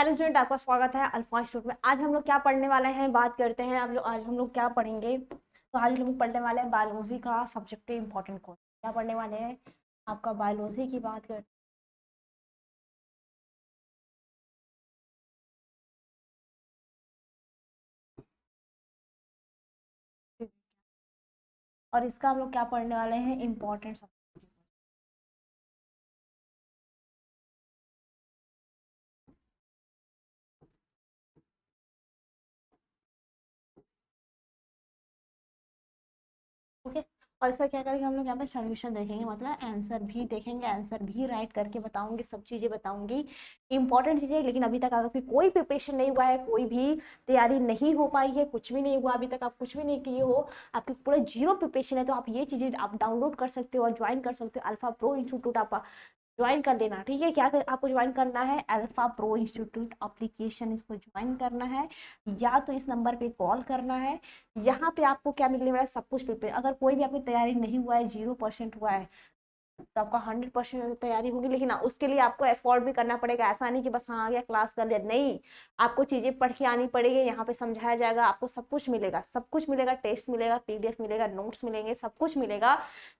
Hello student, आपका स्वागत है अल्फा इंस्टीट्यूट में। आज हम लोग क्या पढ़ने वाले हैं, बात करते हैं। आज हम लोग क्या पढ़ेंगे, तो आज हम लोग पढ़ने वाले हैं बायोलॉजी का सब्जेक्टिव इंपॉर्टेंट क्वेश्चन। क्या पढ़ने वाले हैं, आपका बायोलॉजी की बात करते हैं और इसका हम लोग क्या पढ़ने वाले हैं, इंपॉर्टेंट सब्जेक्ट। ओके, और इसका क्या करेंगे, हम लोग यहाँ पे सोल्यूशन देखेंगे, मतलब आंसर भी देखेंगे, आंसर भी राइट करके बताऊंगी, सब चीजें बताऊंगी, इंपॉर्टेंट चीजें। लेकिन अभी तक अगर कोई प्रिपरेशन नहीं हुआ है, कोई भी तैयारी नहीं हो पाई है, कुछ भी नहीं हुआ अभी तक, आप कुछ भी नहीं किए हो, आपकी पूरा जीरो प्रिपरेशन है, तो आप ये चीजें आप डाउनलोड कर सकते हो और ज्वाइन कर सकते हो। अल्फा प्रो इंस्टीट्यूट आप ज्वाइन कर लेना, ठीक है। आपको ज्वाइन करना है, अल्फा प्रो इंस्टीट्यूट एप्लीकेशन, इसको ज्वाइन करना है, या तो इस नंबर पे कॉल करना है। यहाँ पे आपको क्या मिलने वाला है, सब कुछ प्रिपेयर। अगर कोई भी आपकी तैयारी नहीं हुआ है, 0% हुआ है, तो आपका 100% तैयारी होगी। लेकिन उसके लिए आपको एफोर्ड भी करना पड़ेगा। ऐसा नहीं कि बस हाँ आ गया क्लास कर लिया, नहीं, आपको चीजें पढ़ के आनी पड़ेगी। यहाँ पे समझाया जाएगा, आपको सब कुछ मिलेगा, सब कुछ मिलेगा, टेस्ट मिलेगा, पीडीएफ मिलेगा, नोट्स मिलेंगे, सब कुछ मिलेगा।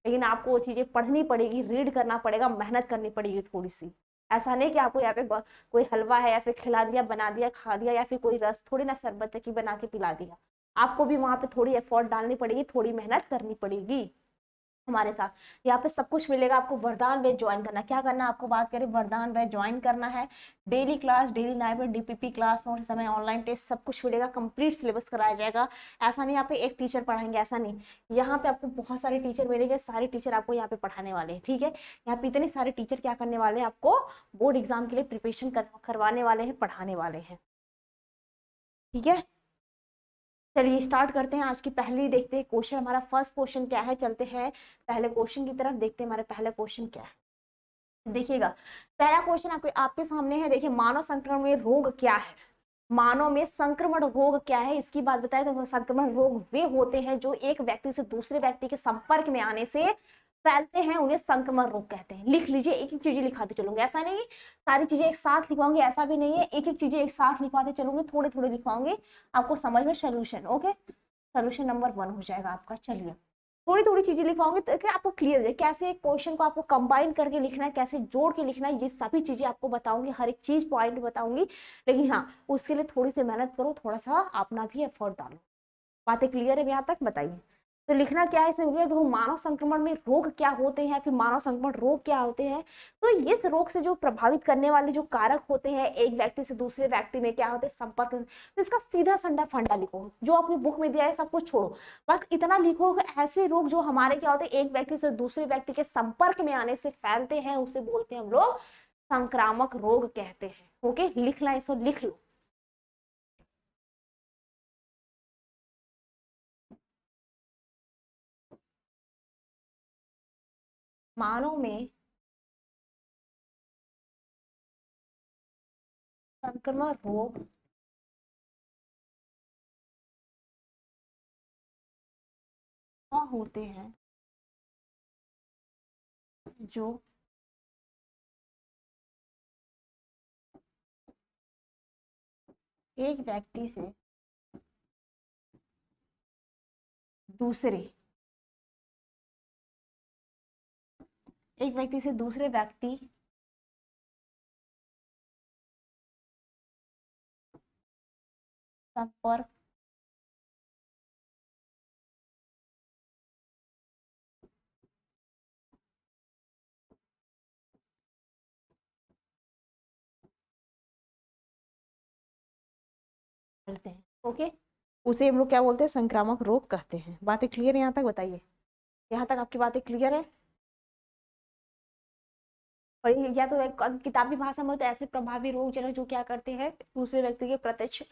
लेकिन आपको वो चीजें पढ़नी पड़ेगी, रीड करना पड़ेगा, मेहनत करनी पड़ेगी थोड़ी सी। ऐसा नहीं कि आपको यहाँ पे कोई हलवा है या फिर खिला दिया, बना दिया, खा दिया, या फिर कोई रस थोड़ी ना, शरबत की बना के पिला दिया। आपको भी वहां पे थोड़ी एफर्ट डालनी पड़ेगी, थोड़ी मेहनत करनी पड़ेगी हमारे साथ। यहाँ पे सब कुछ मिलेगा। आपको वरदान बैच ज्वाइन करना, क्या करना है आपको, बात करें, वरदान बैच ज्वाइन करना है। Daily class, daily live, DPP class और समय ऑनलाइन टेस्ट, सब कुछ मिलेगा, कंप्लीट सिलेबस कराया जाएगा। ऐसा नहीं यहाँ पे एक टीचर पढ़ाएंगे, ऐसा नहीं, यहाँ पे आपको बहुत सारे टीचर मिलेंगे, सारे टीचर आपको यहाँ पे पढ़ाने वाले हैं, ठीक है। यहाँ पे इतने सारे टीचर क्या करने वाले हैं, आपको बोर्ड एग्जाम के लिए प्रिपरेशन करवाने वाले हैं, पढ़ाने वाले हैं, ठीक है। चलिए स्टार्ट करते हैं। आज की पहली देखते हैं क्वेश्चन, हमारा फर्स्ट क्वेश्चन क्या है, चलते हैं पहले क्वेश्चन की तरफ, देखते हैं हमारा पहला क्वेश्चन क्या है। देखिएगा, पहला क्वेश्चन आपके आपके सामने है। देखिए, मानव संक्रमण में रोग क्या है, मानव में संक्रमण रोग क्या है, इसकी बात बताए तो संक्रमण रोग वे होते हैं जो एक व्यक्ति से दूसरे व्यक्ति के संपर्क में आने से फैलते हैं, उन्हें संक्रमण रोग कहते हैं। लिख लीजिए, एक एक चीजें लिखाते चलूंगे, ऐसा नहीं सारी चीजें एक साथ लिखवाऊंगे, ऐसा भी नहीं है, एक एक चीजें एक साथ लिखवाते चलूंगे, थोड़े थोड़े लिखवाऊंगे, आपको समझ में सोल्यूशन। ओके, सोल्यूशन नंबर 1 हो जाएगा आपका। चलिए, थोड़ी थोड़ी चीजें लिखवाऊंगी तो आपको क्लियर हो जाए कैसे क्वेश्चन को आपको कंबाइन करके लिखना है, कैसे जोड़ के लिखना है, ये सभी चीजें आपको बताऊंगी, हर एक चीज पॉइंट बताऊंगी। लेकिन हाँ, उसके लिए थोड़ी सी मेहनत करो, थोड़ा सा अपना भी एफर्ट डालो। बातें क्लियर है यहाँ तक, बताइए। तो लिखना क्या है इसमें, देखो, मानव संक्रमण में रोग क्या होते हैं, फिर मानव संक्रमण रोग क्या होते हैं। तो इस रोग से जो प्रभावित करने वाले जो कारक होते हैं, एक व्यक्ति से दूसरे व्यक्ति में क्या होते हैं, संपर्क। तो इसका सीधा संडा फंडा लिखो, जो अपनी बुक में दिया है सब कुछ छोड़ो, बस इतना लिखो कि ऐसे रोग जो हमारे क्या होते हैं, एक व्यक्ति से दूसरे व्यक्ति के संपर्क में आने से फैलते हैं, उसे बोलते हैं हम लोग संक्रामक रोग कहते हैं। ओके, लिखना, इसको लिख लो। मानव में संक्रमण रोग होते हैं जो एक व्यक्ति से दूसरे एक व्यक्ति से दूसरे व्यक्ति संपर्क करते हैं। ओके, उसे हम लोग क्या बोलते हैं, संक्रामक रोग कहते हैं। बातें क्लियर है यहाँ तक, बताइए, यहाँ तक आपकी बातें क्लियर है। और या तो एक किताबी भाषा में तो ऐसे प्रभावी रोग जनक जो क्या करते हैं, दूसरे व्यक्ति के प्रत्यक्ष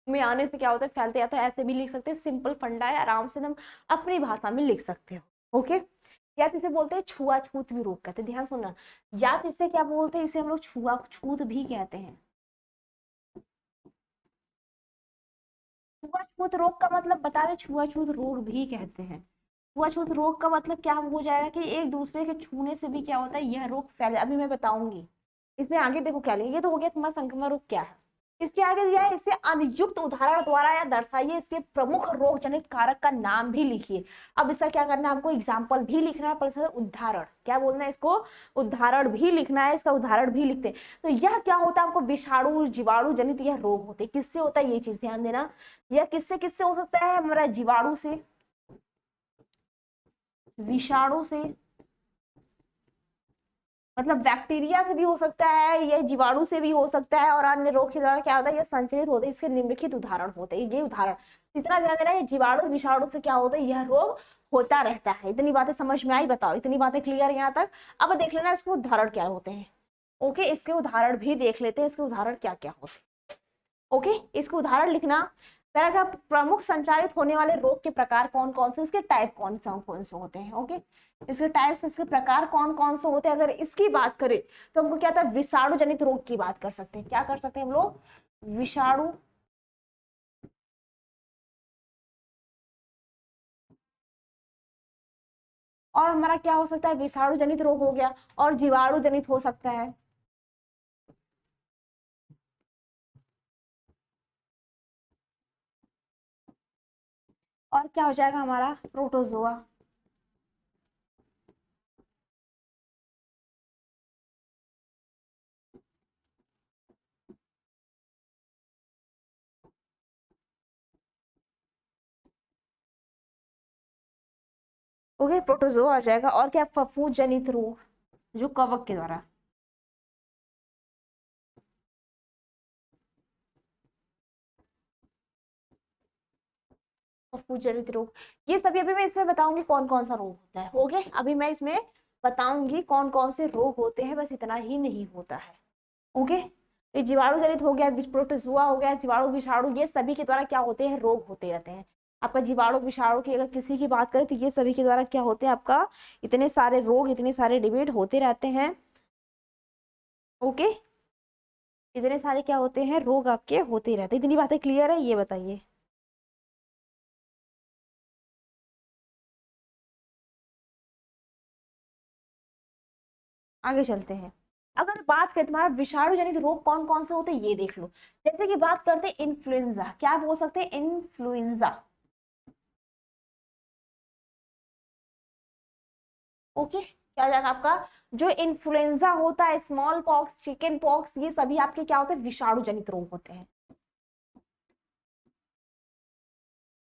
में आने से क्या होता है, फैलते, या तो ऐसे भी लिख सकते हैं, सिंपल फंडा है, आराम से हम अपनी भाषा में लिख सकते हो। ओके, या तो इसे बोलते हैं छुआछूत भी रोग कहते हैं, ध्यान सुनना। या तो इसे क्या बोलते हैं, इसे हम लोग छुआछूत भी कहते हैं। छुआछूत रोग का मतलब बता दें, छुआछूत रोग भी कहते हैं। छुआछूत रोग का मतलब क्या हो जाएगा कि एक दूसरे के छूने से भी क्या होता है, यह रोग फैले, अभी मैं बताऊंगी। इसमें आगे देखो क्या लिया, ये तो हो गया तुम्हारा संक्रमण रोग क्या है। इसके आगे दिया है, इसे अनुयुक्त उदाहरण द्वारा या दर्शाइए इसके प्रमुख रोग जनित कारक का नाम भी लिखिए। अब इसका क्या करना है, आपको एग्जाम्पल भी लिखना है, प्लस उदाहरण, क्या बोलना है इसको, उदाहरण भी लिखना है, इसका उदाहरण भी लिखते हैं। तो यह क्या होता है, आपको विषाणु जीवाणु जनित यह रोग होते हैं। किससे होता है ये चीज ध्यान देना, यह किससे किससे हो सकता है, हमारा जीवाणु से, विषाणु से, मतलब बैक्टीरिया से भी हो सकता है, ये जीवाणु से भी हो सकता है, और अन्य रोग के द्वारा क्या होता है, ये संचरित होते हैं। इसके निम्नलिखित उदाहरण होते हैं, ये उदाहरण इतना ध्यान देना है, जीवाणु विषाणु से क्या होता है, यह रोग होता रहता है। इतनी बातें समझ में आई, बताओ इतनी बातें क्लियर है यहाँ तक। अब देख लेना इसके उदाहरण क्या होते हैं। ओके, इसके उदाहरण भी देख लेते हैं, इसके उदाहरण क्या क्या होते हैं। ओके, इसके उदाहरण लिखना। पहला था प्रमुख संचारित होने वाले रोग के प्रकार कौन कौन से, इसके टाइप कौन से होते हैं। ओके, इसके टाइप्स, इसके प्रकार कौन कौन से होते हैं। अगर इसकी बात करें तो हमको क्या था, विषाणु जनित रोग की बात कर सकते हैं। क्या कर सकते हैं हम लोग, विषाणु और हमारा क्या हो सकता है, विषाणु जनित रोग हो गया, और जीवाणु जनित हो सकता है। और क्या हो जाएगा हमारा, प्रोटोजोआ। ओके, प्रोटोजोआ आ जाएगा। और क्या, फफूंद जनित रोग, जो कवक के द्वारा, फफूंद जनित रोग, ये सभी अभी मैं इसमें बताऊंगी कौन कौन सा रोग होता है। ओके, अभी मैं इसमें बताऊंगी कौन कौन से रोग होते हैं, बस इतना ही नहीं होता है। ओके, ये जीवाणु जनित हो गया, प्रोटोजुआ हो गया, जीवाणु विषाणु, ये सभी के द्वारा क्या होते हैं, रोग होते रहते हैं। आपका जीवाणु विषाणु की अगर किसी की बात करें तो ये सभी के द्वारा क्या होते हैं, आपका इतने सारे रोग, इतने सारे डिबेट होते रहते हैं। ओके, इतने सारे क्या होते हैं, रोग आपके होते रहते हैं। इतनी बातें क्लियर है, ये बताइए। आगे चलते हैं। अगर बात करें तुम्हारा विषाणु जनित रोग कौन कौन से होते हैं, ये देख लो। जैसे कि बात करते हैं इन्फ्लुएंजा, क्या बोल सकते हैं, इन्फ्लुएंजा। ओके, क्या हो जाएगा आपका, जो इन्फ्लुएंजा होता है, स्मॉल पॉक्स, चिकन पॉक्स, ये सभी आपके क्या होते हैं, विषाणु जनित रोग होते हैं।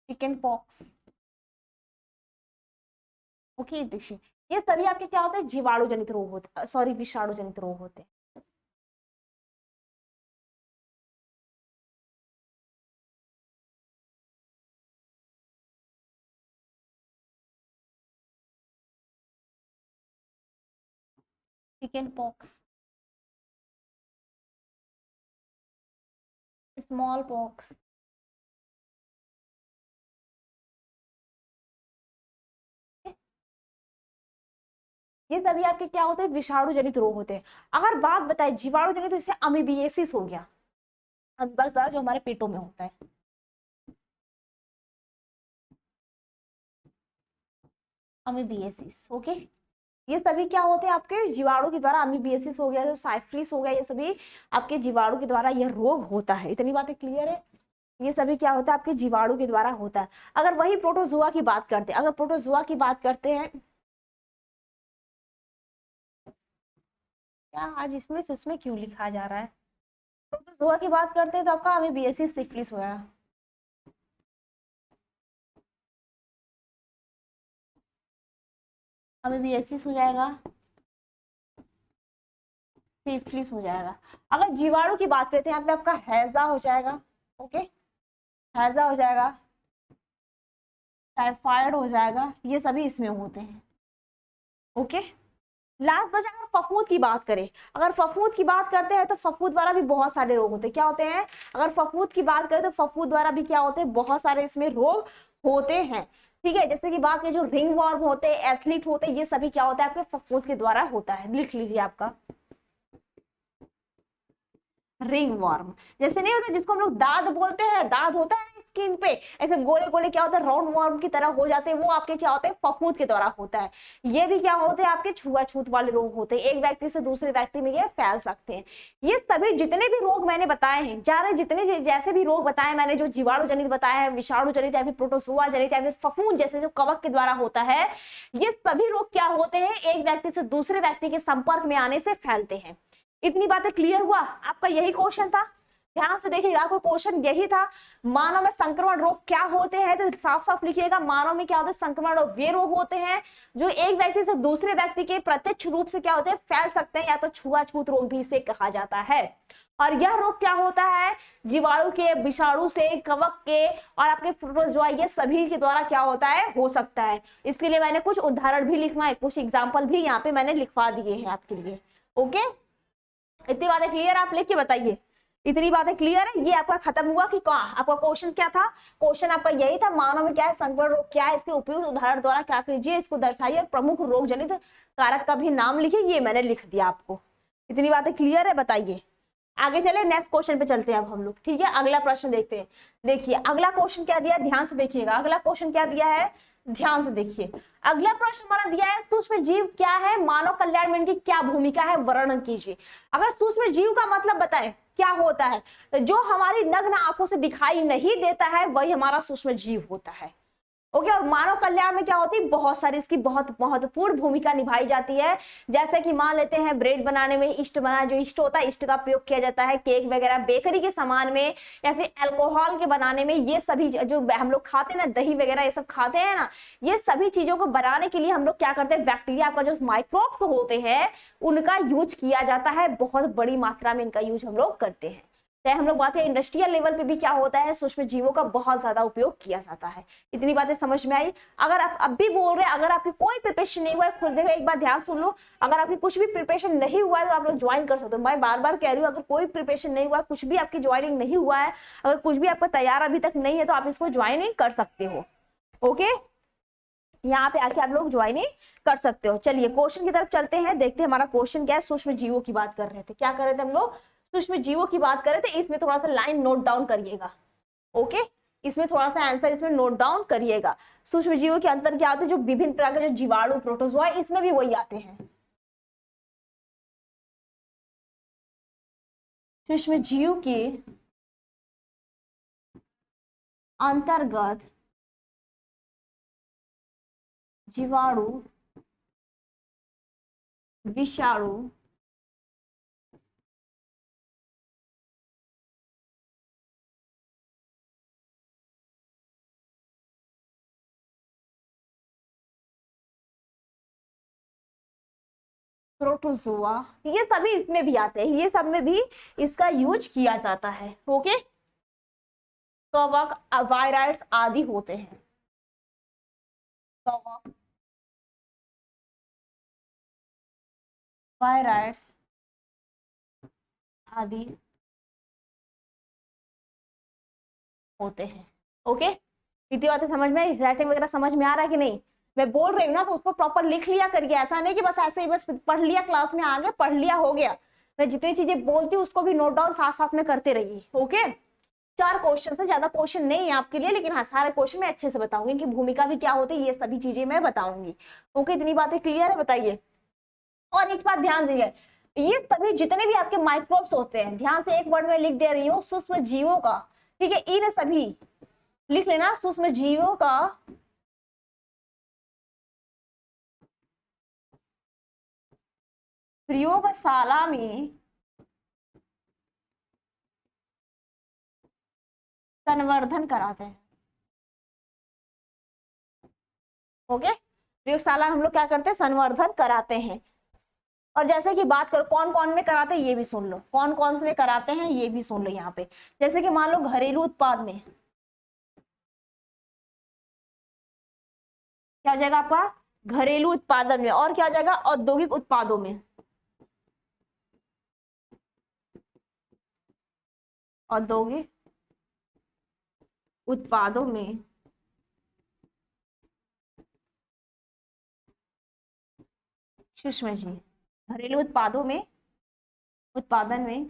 चिकन पॉक्स, ओके, देखिए ये सभी आपके क्या होते हैं, जीवाणु जनित रोग होते, सॉरी विषाणु जनित रोग होते हैं। चिकन पॉक्स, स्मॉल पॉक्स, ये सभी आपके क्या होते हैं, विषाणु जनित रोग होते हैं। अगर बात बताए जीवाणु जनित, तो इससे अमीबिएसिस हो गया, अमीबा द्वारा जो हमारे पेटों में होता है। अमीबिएसिस, ओके, ये सभी क्या होते हैं, आपके जीवाणु के द्वारा, अमीबिएसिस हो गया, जो साइफ्लिस हो गया, ये सभी आपके जीवाणु के द्वारा यह रोग होता है। इतनी बातें क्लियर है, ये सभी क्या होता है, आपके जीवाणु के द्वारा होता है। अगर वही प्रोटोजुआ की बात करते हैं, अगर प्रोटोजुआ की बात करते हैं, क्या आज इसमें से उसमें क्यों लिखा जा रहा है, प्रोटोजुआ की बात करते हैं तो आपका अमीबिएसिस सिफिलिस होया, अमीबिएसिस हो जाएगा, सिफिलिस हो जाएगा। अगर जीवाणु की बात करते हैं, यहाँ पे आपका हैजा हो जाएगा। ओके, हैजा हो जाएगा, टाइफाइड हो जाएगा, ये सभी इसमें होते हैं। ओके, लास्ट बचा अगर फफूंद की बात करें, अगर फफूंद की बात करते हैं तो फफूंद द्वारा भी बहुत सारे रोग होते हैं। क्या होते हैं, अगर फफूंद की बात करें तो फफूंद द्वारा भी क्या होते हैं, बहुत सारे इसमें रोग होते हैं। ठीक है, जैसे कि बात करें जो रिंग वॉर्म होते हैं, एथलीट होते हैं, ये सभी क्या होता है, आपके फफूंद के द्वारा होता है। लिख लीजिए आपका रिंग वॉर्म। जैसे नहीं होता जिसको हम लोग दाद बोलते हैं, दाद होता है स्किन पे ऐसे गोले गोले क्या होता है, राउंड वर्म की तरह हो जाते हैं, वो आपके क्या होते हैं, फफूंद के द्वारा होता है। ये भी क्या होते हैं, आपके छुआछूत वाले रोग होते हैं, एक व्यक्ति से दूसरे व्यक्ति में ये फैल सकते हैं। ये सभी जितने भी रोग मैंने बताए हैं, चाहे जितने जैसे भी रोग बताए मैंने, जो जीवाणु जनित बताया है, विषाणु जनित या फिर प्रोटोजोआ जनित या फिर फफूंद जैसे जो कवक के द्वारा होता है, ये सभी रोग क्या होते हैं, एक व्यक्ति से दूसरे व्यक्ति के संपर्क में आने से फैलते हैं। इतनी बातें क्लियर हुआ? आपका यही क्वेश्चन था, ध्यान से देखिएगा, आपका क्वेश्चन यही था। मानव में संक्रमण रोग क्या होते हैं, तो साफ साफ लिखिएगा, मानव में क्या होता है, संक्रमण रोग वे रोग होते हैं जो एक व्यक्ति से दूसरे व्यक्ति के प्रत्यक्ष रूप से क्या होते हैं, फैल सकते हैं, या तो छुआछूत रोग भी इसे कहा जाता है। और यह रोग क्या होता है, जीवाणु के, विषाणु से, कवक के और आपके प्रोटोजोआ, ये सभी के द्वारा क्या होता है, हो सकता है। इसके लिए मैंने कुछ उदाहरण भी लिखवाए, कुछ एग्जाम्पल भी यहाँ पे मैंने लिखवा दिए हैं आपके लिए। ओके, इतनी बातें क्लियर, आप लिख के बताइए, इतनी बातें क्लियर है? ये आपका खत्म हुआ कि क्या? आपका क्वेश्चन क्या था? क्वेश्चन आपका यही था, मानव में क्या है, संक्रमण रोग क्या है, इसके उपयुक्त उदाहरण द्वारा क्या कीजिए, इसको दर्शाइए और प्रमुख रोग जनित कारक का भी नाम लिखिए। ये मैंने लिख दिया आपको। इतनी बातें क्लियर है? बताइए, आगे चले, नेक्स्ट क्वेश्चन पे चलते हैं अब हम लोग। ठीक है, अगला प्रश्न देखते हैं। देखिए अगला क्वेश्चन क्या दिया, ध्यान से देखिएगा, अगला क्वेश्चन क्या दिया है, ध्यान से देखिए। अगला प्रश्न हमारा दिया है, सूक्ष्म जीव क्या है, मानव कल्याण में इनकी क्या भूमिका है, वर्णन कीजिए। अगर सूक्ष्म जीव का मतलब बताएं क्या होता है, तो जो हमारी नग्न आंखों से दिखाई नहीं देता है वही हमारा सूक्ष्म जीव होता है। ओके, और मानव कल्याण में क्या होती है, बहुत सारी इसकी बहुत महत्वपूर्ण भूमिका निभाई जाती है। जैसे कि मान लेते हैं ब्रेड बनाने में, ईस्ट बनाना, जो ईस्ट होता है ईस्ट का प्रयोग किया जाता है, केक वगैरह बेकरी के सामान में, या फिर अल्कोहल के बनाने में, ये सभी जो हम लोग खाते हैं ना, दही वगैरह ये सब खाते हैं ना, ये सभी चीजों को बनाने के लिए हम लोग क्या करते हैं, बैक्टीरिया का जो माइक्रोब्स होते हैं उनका यूज किया जाता है, बहुत बड़ी मात्रा में इनका यूज हम लोग करते हैं। चाहे हम लोग बात है इंडस्ट्रियल लेवल पे भी क्या होता है, सूक्ष्म जीवों का बहुत ज्यादा उपयोग किया जाता है। इतनी बातें समझ में आई? अगर आप अब भी बोल रहे हैं, अगर आपकी कोई प्रिपरेशन नहीं हुआ है, खुद देखो एक बार ध्यान सुन लो, अगर आपकी कुछ भी प्रिपरेशन नहीं हुआ है तो आप लोग ज्वाइन कर सकते हो। मैं बार बार कह रही हूँ, अगर कोई प्रिपरेशन नहीं हुआ है, कुछ भी आपकी ज्वाइनिंग नहीं हुआ है, अगर कुछ भी आपका तैयार अभी तक नहीं है, तो आप इसको ज्वाइनिंग कर सकते हो। ओके, यहाँ पे आके आप लोग ज्वाइनिंग कर सकते हो। चलिए क्वेश्चन की तरफ चलते हैं, देखते हैं हमारा क्वेश्चन क्या है। सूक्ष्म जीवों की बात कर रहे थे, क्या कर रहे थे हम लोग, सूक्ष्म जीवों की बात कर रहे थे। इसमें थोड़ा सा लाइन नोट डाउन करिएगा। ओके, इसमें थोड़ा सा आंसर इसमें नोट डाउन करिएगा। सूक्ष्म जीवों के अंतर क्या आते हैं, जो विभिन्न प्रकार के जो जीवाणु, प्रोटोजोआ, इसमें भी वही आते हैं। सूक्ष्म जीव के अंतर्गत जीवाणु, विषाणु, प्रोटोजोआ, ये सभी इसमें भी आते हैं, ये सब में भी इसका यूज किया जाता है। ओके, कवक, वायराइड्स आदि होते हैं। कवक, वायराइड्स आदि होते हैं। ओके, इतनी बातें समझ में आई? राइटिंग वगैरह समझ में आ रहा है कि नहीं? मैं बोल रही हूँ ना, तो उसको प्रॉपर लिख लिया करिए, ऐसा नहीं कि बस ऐसे ही बस पढ़ लिया, क्लास में आ गया, पढ़ लिया, हो गया। मैं जितनी चीजें बोलती हूँ उसको भी नोट डाउन साथ साथ में करते रहिए। ओके, 4 क्वेश्चन से ज्यादा क्वेश्चन नहीं है आपके लिए, लेकिन हाँ सारे क्वेश्चन मैं अच्छे से बताऊंगी, इनकी भूमिका भी क्या होती है, ये सभी चीजें मैं बताऊंगी। ओके, इतनी बातें क्लियर है? बताइए। और एक बात ध्यान दीजिए, ये सभी जितने भी आपके माइक्रोब्स होते हैं, ध्यान से एक वर्ड में लिख दे रही हूँ, सूक्ष्म जीवों का, ठीक है, इन सभी लिख लेना, सूक्ष्म जीवों का प्रयोगशाला में संवर्धन कराते हैं। ओके, प्रयोगशाला हम लोग क्या करते हैं, संवर्धन कराते हैं। और जैसे कि बात करो कौन कौन में कराते हैं, ये भी सुन लो, कौन कौन से में कराते हैं ये भी सुन लो यहाँ पे। जैसे कि मान लो घरेलू उत्पाद में क्या हो जाएगा आपका, घरेलू उत्पादन में, और क्या हो जाएगा, औद्योगिक उत्पादों में, औद्योगिक उत्पादों में, सूक्ष्म जीव, घरेलू उत्पादों में, उत्पादन में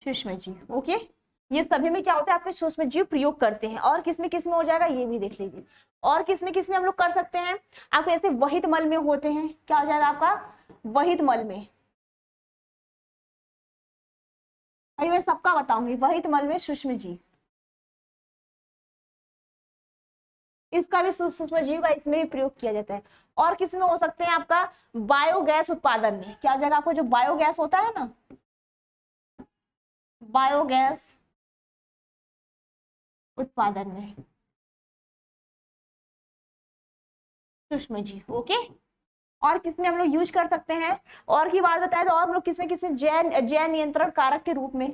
सूक्ष्म जीव। ओके, ये सभी में क्या होता है आपके सूक्ष्म जीव प्रयोग करते हैं। और किस में हो जाएगा ये भी देख लीजिए। और किस में हम लोग कर सकते हैं, आपके ऐसे वहित मल में होते हैं, क्या हो जाएगा आपका वहित मल में। अभी मैं सबका बताऊंगी, वहित मल में सूक्ष्म जीव, इसका भी सूक्ष्म जीव का इसमें भी प्रयोग किया जाता है। और किस में हो सकते हैं आपका बायोगैस उत्पादन में, क्या जगह आपको जो बायोगैस होता है ना, बायोगैस उत्पादन में सूक्ष्म जीव। ओके, और किसमें हम लोग यूज कर सकते हैं, और की बात बताए तो और हम लोग किसमें जैव नियंत्रण कारक के रूप में,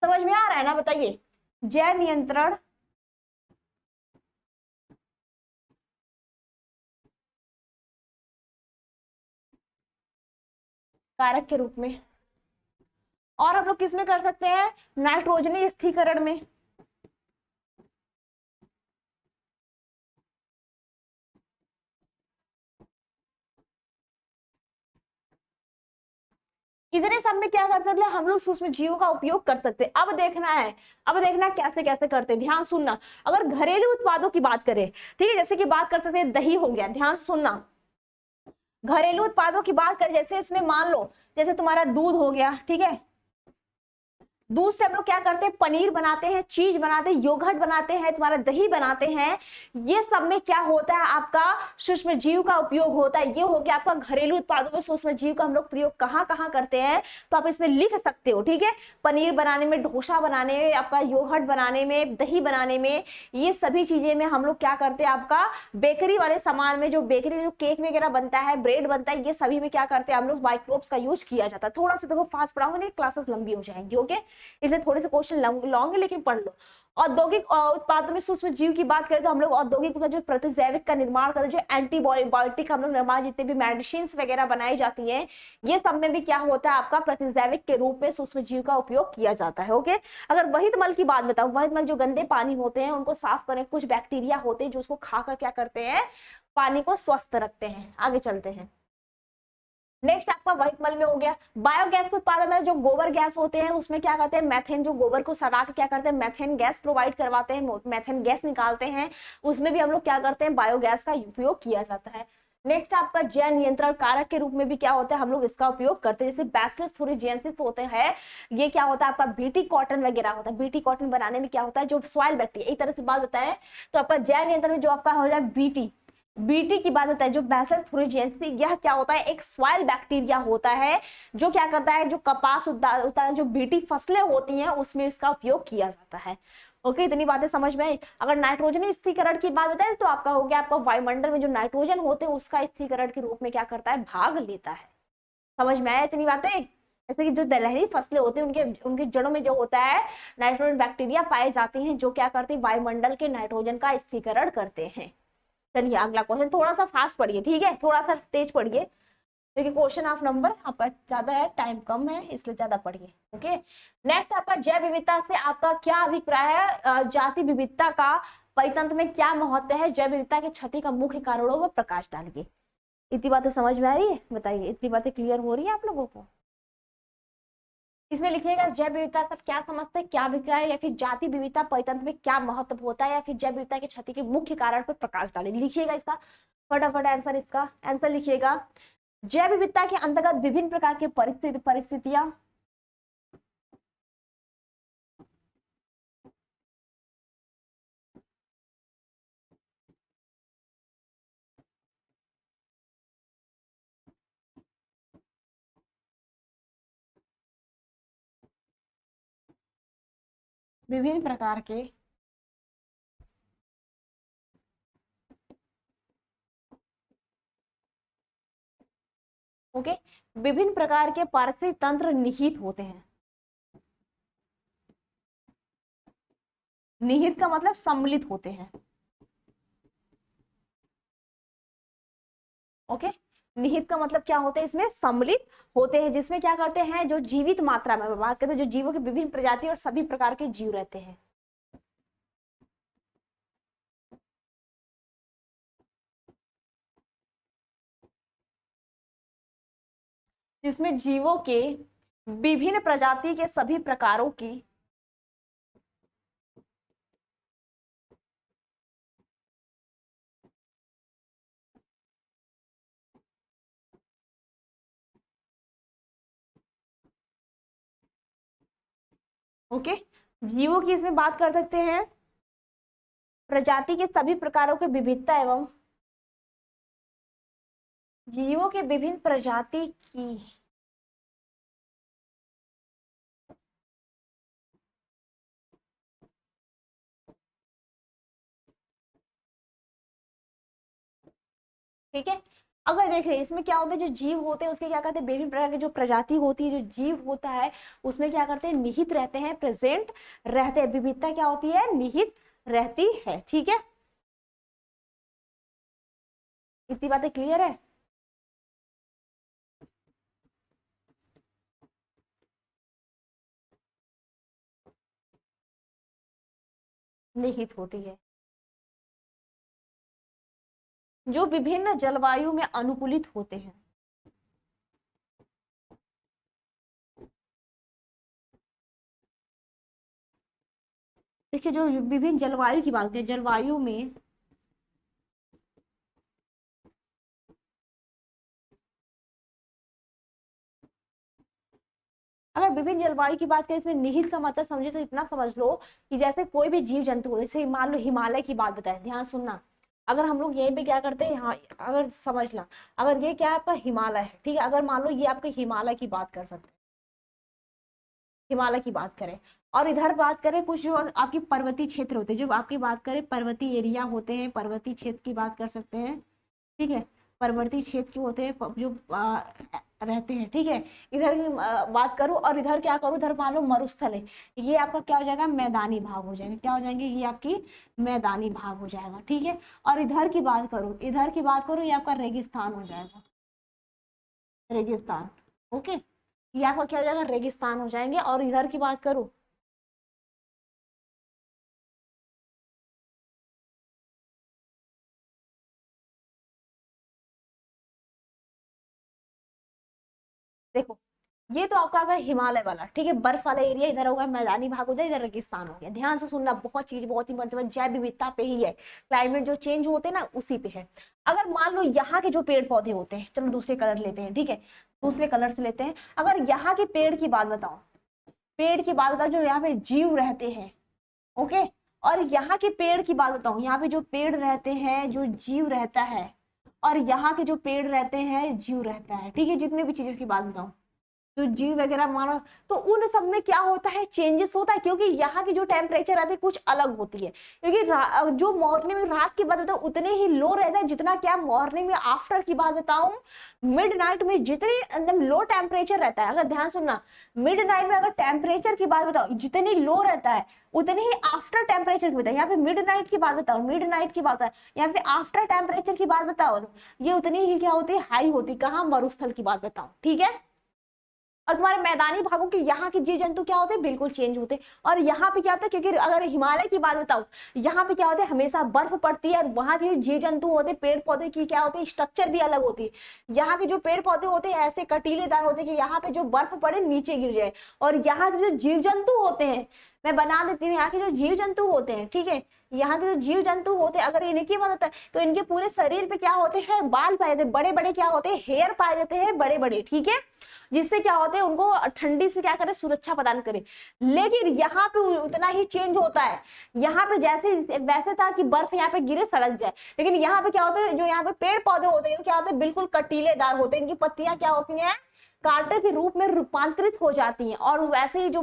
समझ में आ रहा है ना, बताइए। जैव नियंत्रण कारक के रूप में। और हम लोग किसमें कर सकते हैं, नाइट्रोजनी स्थिरीकरण में। इतने सब में क्या कर सकते हैं हम लोग सूक्ष्म जीवों का उपयोग कर सकते हैं। अब देखना है कैसे कैसे करते हैं, ध्यान सुनना। अगर घरेलू उत्पादों की बात करें, ठीक है, जैसे कि बात कर सकते हैं दही हो गया, ध्यान से सुनना। घरेलू उत्पादों की बात करें, जैसे इसमें मान लो जैसे तुम्हारा दूध हो गया, ठीक है, दूध से हम लोग क्या करते हैं, पनीर बनाते हैं, चीज बनाते हैं, योगर्ट बनाते हैं, तुम्हारा दही बनाते हैं। ये सब में क्या होता है आपका सूक्ष्म जीव का उपयोग होता है। ये हो गया आपका घरेलू उत्पादों में सूक्ष्म जीव का हम लोग प्रयोग कहाँ कहाँ करते हैं, तो आप इसमें लिख सकते हो, ठीक है। पनीर बनाने में, डोसा बनाने में, आपका योगर्ट बनाने में, दही बनाने में, ये सभी चीजें में हम लोग क्या करते हैं, आपका बेकरी वाले सामान में, जो बेकरी में जो केक वगैरह बनता है, ब्रेड बनता है, ये सभी में क्या करते हैं हम लोग माइक्रोब्स का यूज किया जाता है। थोड़ा सा देखो फास्ट पढ़ाऊंगा नहीं, क्लासेस लंबी हो जाएंगी। ओके, इसलिए थोड़े से क्वेश्चन लॉन्ग है, लेकिन पढ़ लो। औद्योगिक उत्पादों में सूक्ष्म जीव की बात करें तो हम लोग औद्योगिक जो प्रतिजैविक का निर्माण करते हैं, जो एंटीबायोटिक हम लोग निर्माण, जितने भी मेडिसिन वगैरह बनाई जाती हैं, ये सब में भी क्या होता है आपका प्रतिजैविक के रूप में सूक्ष्म जीव का उपयोग किया जाता है। ओके, अगर वहित मल की बात बताऊं, वहित मल जो गंदे पानी होते हैं उनको साफ करें, कुछ बैक्टीरिया होते हैं जो उसको खाकर क्या करते हैं, पानी को स्वस्थ रखते हैं। आगे चलते हैं। नेक्स्ट आपका व्हाइट मल में हो गया बायोगैस के उत्पादन में, जो गोबर गैस होते हैं उसमें क्या करते हैं, मैथेन, जो गोबर को सड़ा के क्या करते हैं, मैथेन गैस प्रोवाइड करवाते हैं, मैथेन गैस निकालते हैं, उसमें भी हम लोग क्या करते हैं, बायोगैस का उपयोग किया जाता है। नेक्स्ट आपका जैव नियंत्रण कारक के रूप में भी क्या होता है, हम लोग इसका उपयोग करते हैं। जैसे बैसिलस थुरिनजेंसिस होते हैं, ये क्या होता है आपका बीटी कॉटन वगैरह होता है। बीटी कॉटन बनाने में क्या होता है, जो सॉइल बैक्टीरिया, एक तरह से बात बताएं तो आपका जैव नियंत्रण में जो आपका हो जाए बीटी, बीटी की बात होता है, जो बैसिलस थुरिनजेंसिस, यह क्या होता है, एक सॉइल बैक्टीरिया होता है, जो क्या करता है, जो कपास होता है, जो बीटी फसलें होती हैं उसमें इसका उपयोग किया जाता है। ओके, इतनी बातें समझ में आई। अगर नाइट्रोजन स्थिरीकरण की बात बताए तो आपका हो गया, आपका वायुमंडल में जो नाइट्रोजन होते हैं उसका स्थिरीकरण के रूप में क्या करता है, भाग लेता है। समझ में आया इतनी बातें। जैसे कि जो दलहनी फसलें होती हैं उनके उनकी जड़ों में जो होता है नाइट्रोजन बैक्टीरिया पाए जाते हैं, जो क्या करते हैं, वायुमंडल के नाइट्रोजन का स्थिरीकरण करते हैं। चलिए अगला क्वेश्चन, थोड़ा सा फास्ट पढ़िए, ठीक है, थोड़ा सा तेज पढ़िए, क्योंकि क्वेश्चन ऑफ नंबर आपका ज्यादा है, टाइम कम है, इसलिए ज्यादा पढ़िए। ओके, नेक्स्ट आपका जैव विविधता से आपका क्या अभिप्राय है, जाति विविधता का परितंत्र में क्या महत्व है, जैव विविधता की क्षति का मुख्य कारणों पर प्रकाश डालिए। इतनी बातें समझ में आ रही है, बताइए, इतनी बातें क्लियर हो रही है आप लोगों को। इसमें लिखिएगा जैव विविधता सब क्या समझते हैं, क्या अभिप्राय है, या फिर जाति विविधता परितंत्र में क्या महत्व होता है, या फिर जैव विविधता की क्षति के मुख्य कारण पर प्रकाश डाले। लिखिएगा इसका फटाफट आंसर, इसका आंसर लिखिएगा। जैव विविधता के अंतर्गत विभिन्न प्रकार के परिस्थितियां, विभिन्न प्रकार के ओके, विभिन्न प्रकार के पारिस्थितिक तंत्र निहित होते हैं। निहित का मतलब सम्मिलित होते हैं। ओके, निहित का मतलब क्या होते हैं, इसमें सम्मिलित होते हैं, जिसमें क्या करते हैं, जो जीवित मात्रा में बात करते हैं, जो जीवों की विभिन्न प्रजाति और सभी प्रकार के जीव रहते हैं। जिसमें जीवों के विभिन्न प्रजाति के सभी प्रकारों की ओके, जीवों की इसमें बात कर सकते हैं, प्रजाति के सभी प्रकारों की विविधता एवं जीवों के विभिन्न प्रजाति की ठीक है। अगर देखें इसमें क्या होता है, जो जीव होते हैं उसके क्या कहते हैं, विभिन्न प्रकार की जो प्रजाति होती है, जो जीव होता है उसमें क्या करते हैं, निहित रहते हैं, प्रेजेंट रहते हैं। विविधता क्या होती है, निहित रहती है। ठीक है, इतनी बातें क्लियर है। निहित होती है, जो विभिन्न जलवायु में अनुकूलित होते हैं। देखिए जो विभिन्न जलवायु की बात करते हैं, जलवायु में अगर विभिन्न जलवायु की बात करें, इसमें निहित का मतलब समझे तो इतना समझ लो कि जैसे कोई भी जीव जंतु हो, जैसे मान लो हिमालय की बात बताए, ध्यान सुनना। अगर हम लोग यहीं पे क्या करते हैं, यहाँ अगर समझ ला, अगर ये क्या है आपका हिमालय है, ठीक है, अगर मान लो ये आपके हिमालय की बात कर सकते हैं, हिमालय की बात करें, और इधर बात करें कुछ जो आपकी पर्वतीय क्षेत्र होते हैं, जो आपकी बात करें पर्वतीय एरिया होते हैं, पर्वतीय क्षेत्र की बात कर सकते हैं। ठीक है, पर्वतीय क्षेत्र के होते हैं जो रहते हैं। ठीक है, इधर की बात करूं और इधर क्या करूं, इधर मान लो मरुस्थल है, ये आपका क्या हो जाएगा, मैदानी भाग हो जाएगा। क्या हो जाएंगे, ये आपकी मैदानी भाग हो जाएगा। ठीक है, और इधर की बात करूं, इधर की बात करूं, ये आपका रेगिस्तान हो जाएगा, रेगिस्तान। ओके, ये आपका क्या हो जाएगा, रेगिस्तान हो जाएंगे। और इधर की बात करूं, देखो ये तो आपका आ गया हिमालय वाला, ठीक है, बर्फ वाला एरिया, इधर होगा मैदानी भाग हो जाए, इधर रेगिस्तान हो गया। ध्यान से सुनना, बहुत चीज बहुत ही मतलब जैव विविधता पे ही है, क्लाइमेट जो चेंज होते हैं ना उसी पे है। अगर मान लो यहाँ के जो पेड़ पौधे होते हैं, चलो दूसरे कलर लेते हैं, ठीक है, दूसरे कलर से लेते हैं। अगर यहाँ के पेड़ की बात बताओ, पेड़ की बात बताओ, जो यहाँ पे जीव रहते हैं, ओके, और यहाँ के पेड़ की बात बताऊं, यहाँ पे जो पेड़ रहते हैं, जो जीव रहता है, और यहाँ के जो पेड़ रहते हैं, जीव रहता है। ठीक है, जितने भी चीजों की बात बताऊं, जो जीव वगैरह मानो, तो उन सब में क्या होता है, चेंजेस होता है, क्योंकि यहाँ की जो टेम्परेचर आती है कुछ अलग होती है। क्योंकि जो मॉर्निंग में रात की बात बताऊं उतने ही लो रहता है जितना क्या मॉर्निंग में आफ्टर की बात बताऊं, मिड नाइट में जितने एकदम लो टेम्परेचर रहता है। अगर ध्यान सुनना, मिड नाइट में अगर टेम्परेचर की बात बताओ जितनी लो रहता है उतने ही आफ्टर टेम्परेचर की बताओ, यहाँ पे मिड नाइट की बात बताओ, मिड नाइट की बात है, यहाँ पे आफ्टर टेम्परेचर की बात बताओ, ये उतनी ही क्या होती है, हाई होती। कहाँ, मरुस्थल की बात बताओ। ठीक है, और तुम्हारे मैदानी भागों के यहाँ के जीव जंतु क्या होते हैं, बिल्कुल चेंज होते हैं। और यहाँ पे क्या होता है, क्योंकि अगर हिमालय की बात बताओ, यहाँ पे क्या होता है, हमेशा बर्फ पड़ती है, और वहां के जीव जंतु होते हैं, पेड़ पौधे की क्या होती है, स्ट्रक्चर भी अलग होती है। यहाँ के जो पेड़ पौधे होते हैं ऐसे कटीलेदार होते हैं कि यहाँ पे जो बर्फ पड़े नीचे गिर जाए। और यहाँ के जो जीव जंतु होते हैं, मैं बना देती हूँ, यहाँ के जो जीव जंतु होते हैं, ठीक है, यहाँ के जो जीव जंतु होते हैं, अगर इनकी बात होता है तो इनके पूरे शरीर पे क्या होते हैं, बाल पाए जाते हैं, बड़े बड़े क्या होते हैं, हेयर पाए जाते हैं, बड़े बड़े। ठीक है, जिससे क्या होते हैं, उनको ठंडी से क्या करे, सुरक्षा प्रदान करे। लेकिन यहाँ पे उतना ही चेंज होता है, यहाँ पे जैसे वैसे था कि बर्फ यहाँ पे गिरे सड़क जाए, लेकिन यहाँ पे क्या होता है, जो यहाँ पे पेड़ पौधे होते हैं क्या होते हैं, बिल्कुल कटीलेदार होते हैं, इनकी पत्तियां क्या होती हैं, कांटे के रूप में रूपांतरित हो जाती हैं। और वैसे ही जो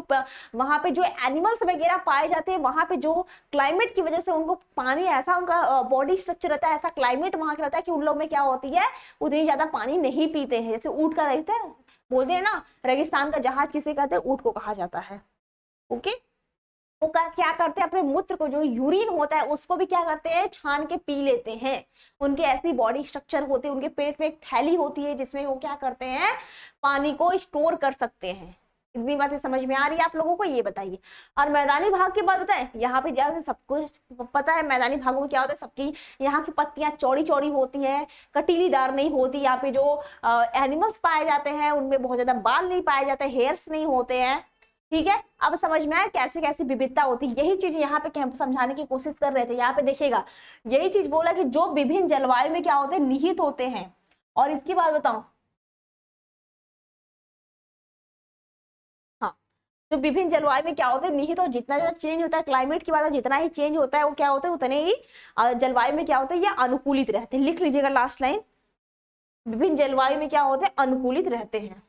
वहां पे जो एनिमल्स वगैरह पाए जाते हैं, वहां पे जो क्लाइमेट की वजह से उनको पानी ऐसा, उनका बॉडी स्ट्रक्चर रहता है, ऐसा क्लाइमेट वहां का रहता है कि उन लोग में क्या होती है, उतनी ज्यादा पानी नहीं पीते हैं। जैसे ऊंट का रहता है, बोलते हैं ना, रेगिस्तान का जहाज किसे कहते हैं, ऊंट को कहा जाता है। ओके, वो क्या करते हैं, अपने मूत्र को, जो यूरिन होता है उसको भी क्या करते हैं, छान के पी लेते हैं। उनके ऐसी बॉडी स्ट्रक्चर होते हैं, उनके पेट में एक थैली होती है जिसमें वो क्या करते हैं, पानी को स्टोर कर सकते हैं। इतनी बातें समझ में आ रही है आप लोगों को, ये बताइए। और मैदानी भाग की बात बताएं, यहाँ पे जैसे सब कुछ पता है मैदानी भागों में क्या होता है, सबकी यहाँ की पत्तियां चौड़ी चौड़ी होती है, कटीलीदार नहीं होती। यहाँ पे जो एनिमल्स पाए जाते हैं उनमें बहुत ज्यादा बाल नहीं पाए जाते, हेयर्स नहीं होते हैं। ठीक है, अब समझ में आया कैसे कैसे विविधता होती है। यही चीज यहाँ पे हम समझाने की कोशिश कर रहे थे। यहाँ पे देखिएगा यही चीज बोला कि जो विभिन्न जलवायु में क्या होते हैं, निहित होते हैं। और इसकी बात बताऊं, हाँ, जो विभिन्न जलवायु में क्या होता है निहित, और जितना ज्यादा चेंज होता है क्लाइमेट की बात है, जितना ही चेंज होता है वो क्या होता है उतने ही जलवायु में क्या होता है ये अनुकूलित रहते हैं। लिख लीजिएगा लास्ट लाइन, विभिन्न जलवायु में क्या होते हैं, अनुकूलित रहते हैं।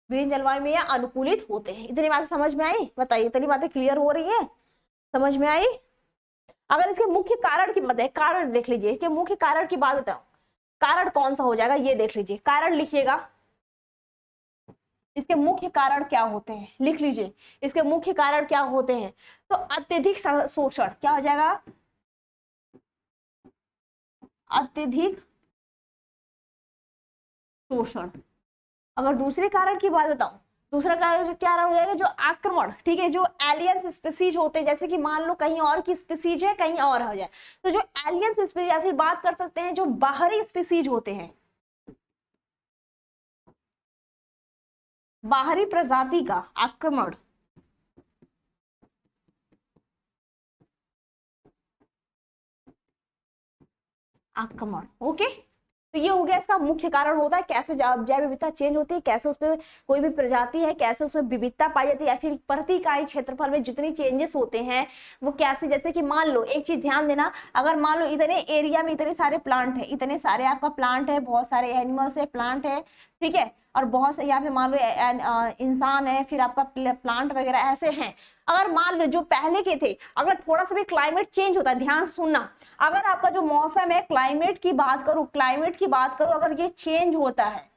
विभिन्न जलवायु में ये अनुकूलित होते हैं। इतनी बात समझ में आई, बताइए इतनी बातें क्लियर हो रही है, समझ में आई। अगर इसके मुख्य कारण की बताए, कारण देख लीजिए, इसके मुख्य कारण की बात बताओ, कारण कौन सा हो जाएगा ये देख लीजिए, कारण लिखिएगा। इसके मुख्य कारण क्या होते हैं, लिख लीजिए, इसके मुख्य कारण क्या होते हैं। तो अत्यधिक शोषण क्या हो जाएगा, अत्यधिक शोषण। अगर दूसरे कारण की बात बताऊं, दूसरा कारण क्या हो जाएगा, जो आक्रमण, ठीक है, जो एलियंस स्पीसीज होते हैं, जैसे कि मान लो कहीं और की स्पीसीज है कहीं और हो जाए, तो जो एलियंस स्पीसीज, या फिर बात कर सकते हैं जो बाहरी स्पीसीज होते हैं, बाहरी प्रजाति का आक्रमण, आक्रमण। ओके, तो ये हो गया इसका मुख्य कारण होता है, कैसे जैव विविधता चेंज होती है, कैसे उसमें कोई भी प्रजाति है कैसे उसमें विविधता पाई जाती है, या फिर प्रति इकाई क्षेत्रफल में जितनी चेंजेस होते हैं वो कैसे। जैसे कि मान लो एक चीज ध्यान देना, अगर मान लो इतने एरिया में इतने सारे प्लांट है, इतने सारे आपका प्लांट है, बहुत सारे एनिमल्स है, प्लांट है, ठीक है, और बहुत से यहाँ पे मान लो इंसान है, फिर आपका प्लांट वगैरह ऐसे हैं। अगर मान लो जो पहले के थे, अगर थोड़ा सा भी क्लाइमेट चेंज होता है, ध्यान से सुनना, अगर आपका जो मौसम है, क्लाइमेट की बात करूं, क्लाइमेट की बात करूं, अगर ये चेंज होता है,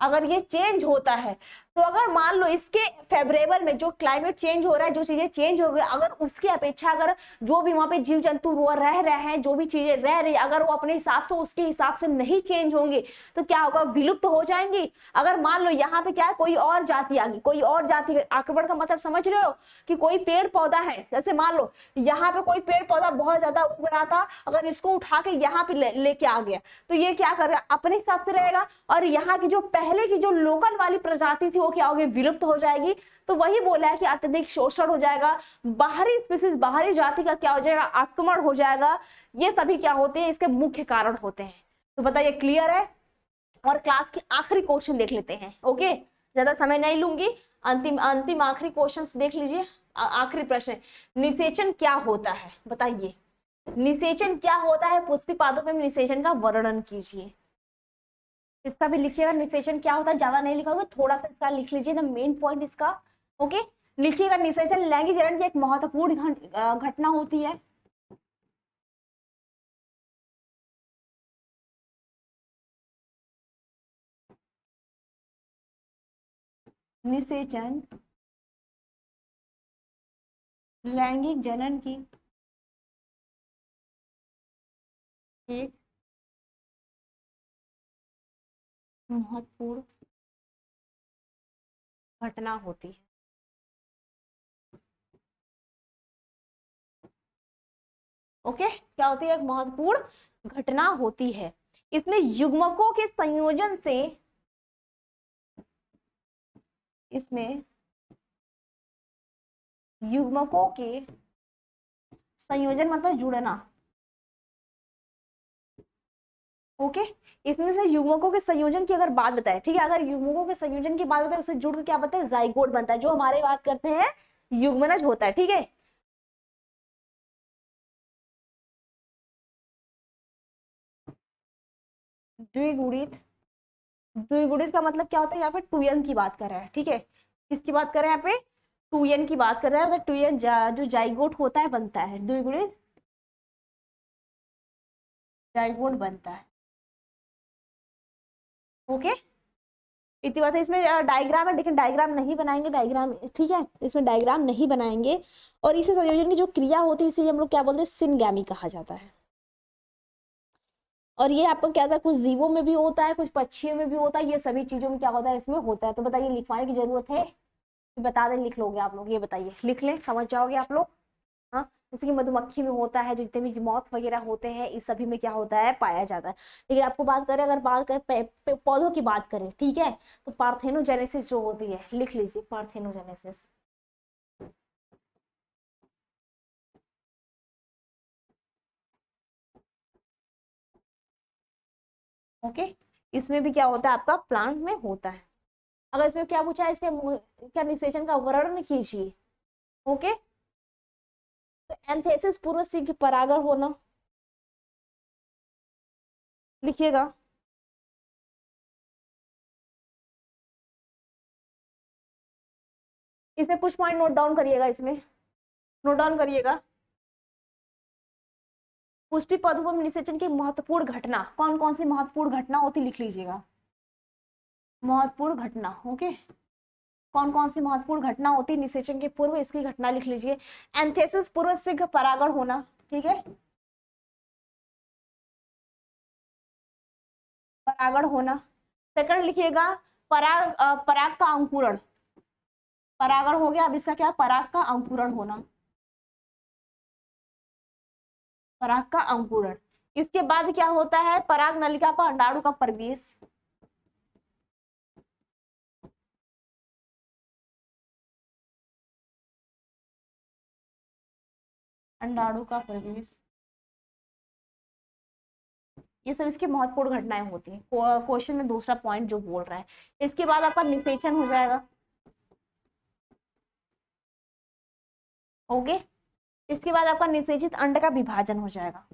अगर ये चेंज होता है, तो अगर मान लो इसके फेवरेबल में जो क्लाइमेट चेंज हो रहा है, जो चीजें चेंज हो गई, अगर उसकी अपेक्षा अगर जो भी वहां पे जीव जंतु रह रहे हैं, जो भी चीजें रह रही, अगर वो अपने हिसाब से उसके हिसाब से नहीं चेंज होंगे तो क्या होगा, विलुप्त हो जाएंगी। अगर मान लो यहाँ पे क्या है, कोई और जाति आ गई, कोई और जाति, आक्रमण का मतलब समझ रहे हो, कि कोई पेड़ पौधा है, जैसे मान लो यहाँ पे कोई पेड़ पौधा बहुत ज्यादा उग रहा था, अगर इसको उठा के यहाँ पे लेके आ गया, तो ये क्या कर रहा है, अपने हिसाब से रहेगा, और यहाँ की जो पहले की जो लोकल वाली प्रजाति थी वो क्या होगी, विलुप्त हो जाएगी। तो वही बोला है कि अत्यधिक शोषण हो जाएगा, बाहरी स्पीसीज, बाहरी जाति का क्या हो जाएगा, आक्रमण हो जाएगा। ये सभी क्या होते हैं, इसके मुख्य कारण होते हैं। तो बताइए क्लियर है। और क्लास के आखिरी क्वेश्चन देख लेते हैं। ओके, ज्यादा समय नहीं लूंगी, अंतिम अंतिम आखिरी क्वेश्चन देख लीजिए। आखिरी प्रश्न, निषेचन क्या होता है, बताइए निषेचन क्या होता है, पुष्पी पादप में निषेचन का वर्णन कीजिए। इसका भी लिखिएगा, निषेचन क्या होता है, ज्यादा नहीं लिखा होगा, थोड़ा सा इसका लिख लीजिए, द मेन पॉइंट इसका। ओके, लिखिएगा, निषेचन लैंगिक जलन की एक महत्वपूर्ण घटना होती है। निषेचन लैंगिक जनन की एक महत्वपूर्ण घटना होती है। ओके, क्या होती है, एक महत्वपूर्ण घटना होती है। इसमें युग्मकों के संयोजन से, इसमें युग्मकों के संयोजन मतलब जुड़ना। ओके, इसमें से युग्मकों के संयोजन की अगर बात बताए, ठीक है, अगर युग्मकों के संयोजन की बात बताए उससे जुड़ के क्या बनता है, जाइगोट बनता है, जो हमारे बात करते हैं युग्मनज होता है। ठीक है, द्विगुणित, द्विगुणित का मतलब क्या होता है, यहाँ पे टूयन की बात कर रहा है। ठीक है, किसकी बात कर रहे हैं यहाँ पे, टूयन की बात कर रहा है, मतलब टूयन जो जाइगोट होता है बनता है, द्विगुणित जाइगोट बनता है। ओके, इतनी बात है। इसमें डायग्राम है, लेकिन डायग्राम नहीं बनाएंगे, डायग्राम ठीक है, इसमें डायग्राम नहीं बनाएंगे। और इसी संयोजन की जो क्रिया होती है इसे हम लोग क्या बोलते हैं, सिनगैमी कहा जाता है। और ये आपको क्या था, कुछ जीवों में भी होता है, कुछ पक्षियों में भी होता है, ये सभी चीजों में क्या होता है, इसमें होता है। तो बताइए लिखवाने की जरूरत है, बता दें, लिख लोगे आप लोग, ये बताइए, लिख लें, समझ जाओगे आप लोग। हाँ, जैसे कि मधुमक्खी में होता है, जो जितने भी मौत वगैरह होते हैं इस सभी में क्या होता है, पाया जाता है। लेकिन आपको बात करें, अगर बात करें पौधों की बात करें, ठीक है, तो पार्थेनोजेनेसिस जो होती है, लिख लीजिए पार्थेनोजेनेसिस। ओके, इसमें भी क्या होता है, आपका प्लांट में होता है। अगर इसमें क्या पूछा है, इसके क्या निषेचन का वर्णन कीजिए। ओके, तो एंथेसिस पूर्व सिंह परागण होना, लिखिएगा। इसमें कुछ पॉइंट नोट डाउन करिएगा, इसमें नोट डाउन करिएगा। पुष्पी पौधों में निषेचन की महत्वपूर्ण घटना, कौन कौन सी महत्वपूर्ण घटना होती, लिख लीजिएगा, महत्वपूर्ण घटना। ओके, कौन कौन सी महत्वपूर्ण घटना होती निषेचन के पूर्व, इसकी घटना लिख लीजिए। एंथेसिस पूर्व शीघ्र परागण होना, ठीक है, परागण होना। सेकंड लिखिएगा, पराग का अंकुरण, परागण हो गया, अब इसका क्या, पराग का अंकुरण होना, पराग का अंकुरण। इसके बाद क्या होता है, पराग नलिका पर अंडाणु का प्रवेश, अंडाणु का प्रवेश, ये सब इसकी महत्वपूर्ण घटनाएं होती हैं। क्वेश्चन में दूसरा पॉइंट जो बोल रहा है। इसके बाद आपका निषेचन हो जाएगा। ओके, इसके बाद आपका निषेचित अंड का विभाजन हो जाएगा।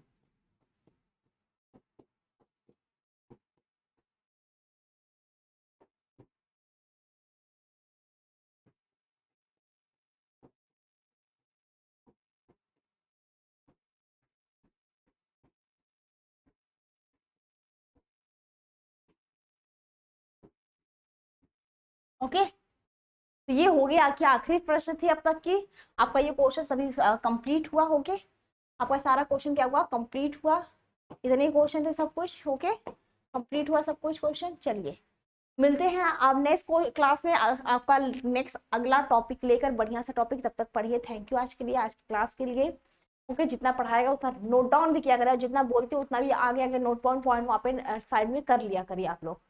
ओके, तो ये हो गया कि आखिरी प्रश्न थी अब तक की। आपका ये क्वेश्चन सभी कंप्लीट हुआ। ओके, आपका सारा क्वेश्चन क्या हुआ, कंप्लीट हुआ। इतने क्वेश्चन थे सब कुछ। ओके, कंप्लीट हुआ सब कुछ क्वेश्चन। चलिए मिलते हैं अब नेक्स्ट क्लास में, आपका नेक्स्ट अगला टॉपिक लेकर, बढ़िया सा टॉपिक। तब तक पढ़िए। थैंक यू आज के लिए, आज की क्लास के लिए। ओके, जितना पढ़ाएगा उतना नोट डाउन भी किया करेगा, जितना बोलते हो उतना भी आगे आगे नोट डाउन पॉइंट वहाँ पे साइड में कर लिया करिए आप लोग।